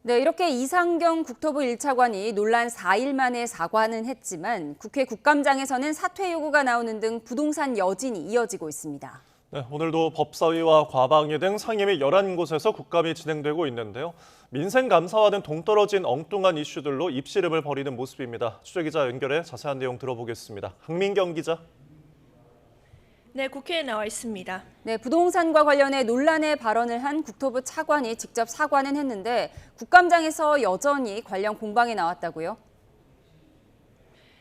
네, 이렇게 이상경 국토부 1차관이 논란 4일 만에 사과는 했지만 국회 국감장에서는 사퇴 요구가 나오는 등 부동산 여진이 이어지고 있습니다. 네, 오늘도 법사위와 과방위 등 상임위 11곳에서 국감이 진행되고 있는데요. 민생 감사와는 동떨어진 엉뚱한 이슈들로 입씨름을 벌이는 모습입니다. 취재기자 연결해 자세한 내용 들어보겠습니다. 강민경 기자. 네, 국회에 나와 있습니다. 네, 부동산과 관련해 논란의 발언을 한 국토부 차관이 직접 사과는 했는데 국감장에서 여전히 관련 공방이 나왔다고요?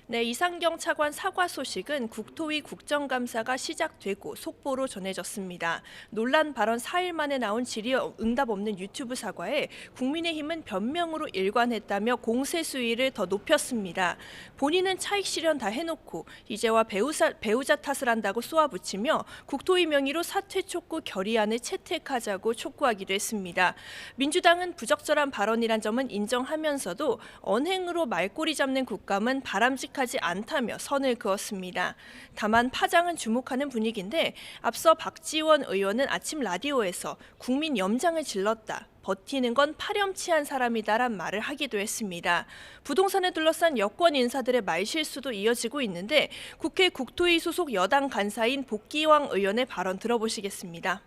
네, 이상경 차관 사과 소식은 국토위 국정감사가 시작되고 속보로 전해졌습니다. 논란 발언 4일 만에 나온 질의응답 없는 유튜브 사과에 국민의힘은 변명으로 일관했다며 공세 수위를 더 높였습니다. 본인은 차익 실현 다 해놓고 이제와 배우자 탓을 한다고 쏘아붙이며 국토위 명의로 사퇴 촉구 결의안을 채택하자고 촉구하기도 했습니다. 민주당은 부적절한 발언이란 점은 인정하면서도 언행으로 말꼬리 잡는 국감은 바람직하지 않다며 선을 그었습니다. 다만 파장은 주목하는 분위기인데 앞서 박지원 의원은 아침 라디오에서 국민 염장을 질렀다. 버티는 건 파렴치한 사람이다란 말을 하기도 했습니다. 부동산에 둘러싼 여권 인사들의 말실수도 이어지고 있는데 국회 국토위 소속 여당 간사인 복기왕 의원의 발언 들어보시겠습니다.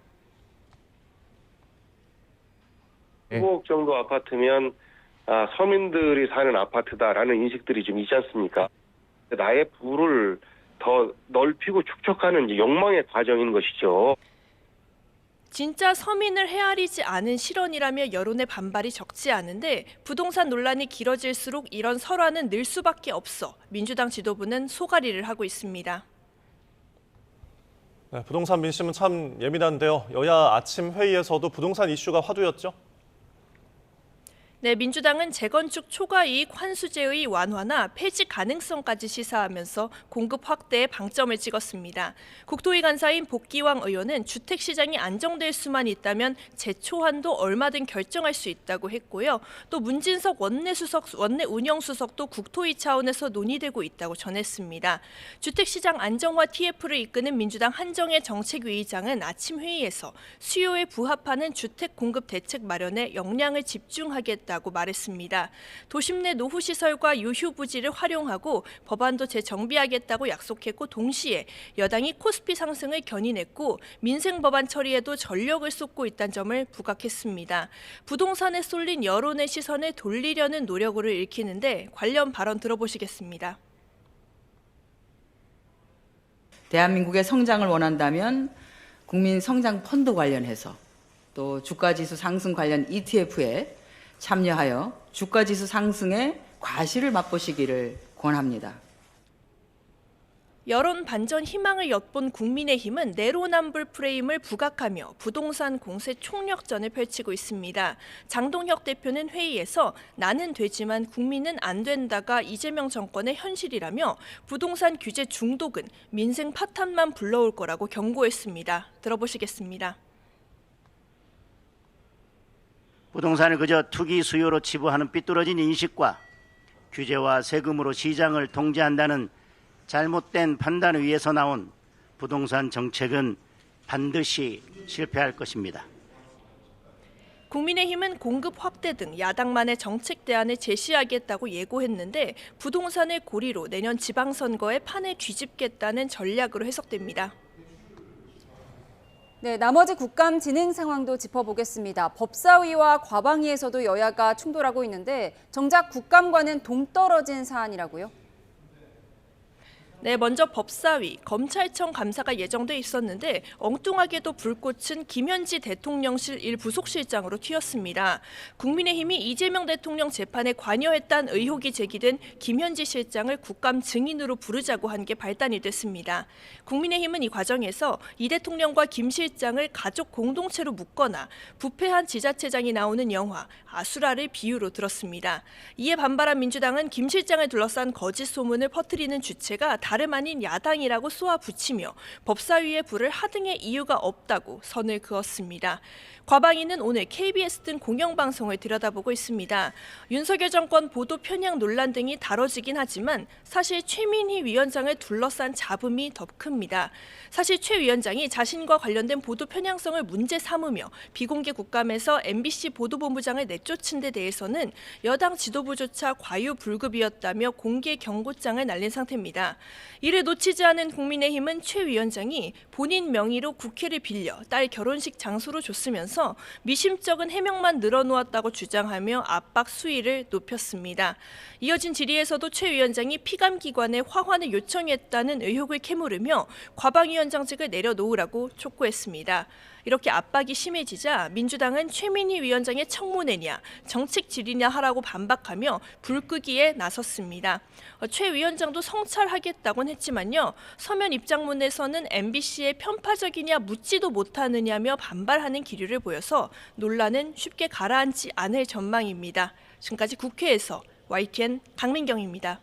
5억 정도 아파트면 서민들이 사는 아파트다라는 인식들이 좀 있지 않습니까? 나의 부를 더 넓히고 축적하는 욕망의 과정인 것이죠. 진짜 서민을 헤아리지 않은 실언이라며 여론의 반발이 적지 않은데 부동산 논란이 길어질수록 이런 설화는 늘 수밖에 없어 민주당 지도부는 소가리를 하고 있습니다. 네, 부동산 민심은 참 예민한데요. 여야 아침 회의에서도 부동산 이슈가 화두였죠? 네, 민주당은 재건축 초과이익 환수제의 완화나 폐지 가능성까지 시사하면서 공급 확대에 방점을 찍었습니다. 국토위 간사인 복기왕 의원은 주택시장이 안정될 수만 있다면 재초안도 얼마든 결정할 수 있다고 했고요. 또 문진석 원내 운영수석도 국토위 차원에서 논의되고 있다고 전했습니다. 주택시장 안정화 TF를 이끄는 민주당 한정혜 정책위의장은 아침 회의에서 수요에 부합하는 주택 공급 대책 마련에 역량을 집중하겠다고 말했습니다. 도심 내 노후 시설과 유휴 부지를 활용하고 법안도 재정비하겠다고 약속했고 동시에 여당이 코스피 상승을 견인했고 민생 법안 처리에도 전력을 쏟고 있다는 점을 부각했습니다. 부동산에 쏠린 여론의 시선을 돌리려는 노력으로 읽히는데 관련 발언 들어보시겠습니다. 대한민국의 성장을 원한다면 국민 성장 펀드 관련해서 또 주가지수 상승 관련 ETF에 참여하여 주가지수 상승의 과실을 맛보시기를 권합니다. 여론 반전 희망을 엿본 국민의힘은 내로남불 프레임을 부각하며 부동산 공세 총력전을 펼치고 있습니다. 장동혁 대표는 회의에서 나는 되지만 국민은 안 된다가 이재명 정권의 현실이라며 부동산 규제 중독은 민생 파탄만 불러올 거라고 경고했습니다. 들어보시겠습니다. 부동산을 그저 투기 수요로 치부하는 삐뚤어진 인식과 규제와 세금으로 시장을 통제한다는 잘못된 판단 위에서 나온 부동산 정책은 반드시 실패할 것입니다. 국민의힘은 공급 확대 등 야당만의 정책 대안을 제시하겠다고 예고했는데 부동산을 고리로 내년 지방선거에 판을 뒤집겠다는 전략으로 해석됩니다. 네, 나머지 국감 진행 상황도 짚어보겠습니다. 법사위와 과방위에서도 여야가 충돌하고 있는데 정작 국감과는 동떨어진 사안이라고요? 네, 먼저 법사위, 검찰청 감사가 예정돼 있었는데 엉뚱하게도 불꽃은 김현지 대통령실 일부속실장으로 튀었습니다. 국민의힘이 이재명 대통령 재판에 관여했다는 의혹이 제기된 김현지 실장을 국감 증인으로 부르자고 한 게 발단이 됐습니다. 국민의힘은 이 과정에서 이 대통령과 김 실장을 가족 공동체로 묶거나 부패한 지자체장이 나오는 영화 아수라를 비유로 들었습니다. 이에 반발한 민주당은 김 실장을 둘러싼 거짓 소문을 퍼뜨리는 주체가 다름 아닌 야당이라고 쏘아붙이며 법사위의 불을 하등의 이유가 없다고 선을 그었습니다. 과방위는 오늘 KBS 등 공영방송을 들여다보고 있습니다. 윤석열 정권 보도 편향 논란 등이 다뤄지긴 하지만 사실 최민희 위원장을 둘러싼 잡음이 더 큽니다. 사실 최 위원장이 자신과 관련된 보도 편향성을 문제 삼으며 비공개 국감에서 MBC 보도본부장을 내쫓은 데 대해서는 여당 지도부조차 과유불급이었다며 공개 경고장을 날린 상태입니다. 이를 놓치지 않은 국민의힘은 최 위원장이 본인 명의로 국회를 빌려 딸 결혼식 장소로 줬으면서 미심쩍은 해명만 늘어놓았다고 주장하며 압박 수위를 높였습니다. 이어진 질의에서도 최 위원장이 피감기관에 화환을 요청했다는 의혹을 캐물으며 과방위원장직을 내려놓으라고 촉구했습니다. 이렇게 압박이 심해지자 민주당은 최민희 위원장의 청문회냐 정책 질의냐 하라고 반박하며 불끄기에 나섰습니다. 최 위원장도 성찰하겠다곤 했지만요. 서면 입장문에서는 MBC의 편파적이냐 묻지도 못하느냐며 반발하는 기류를 보여서 논란은 쉽게 가라앉지 않을 전망입니다. 지금까지 국회에서 YTN 강민경입니다.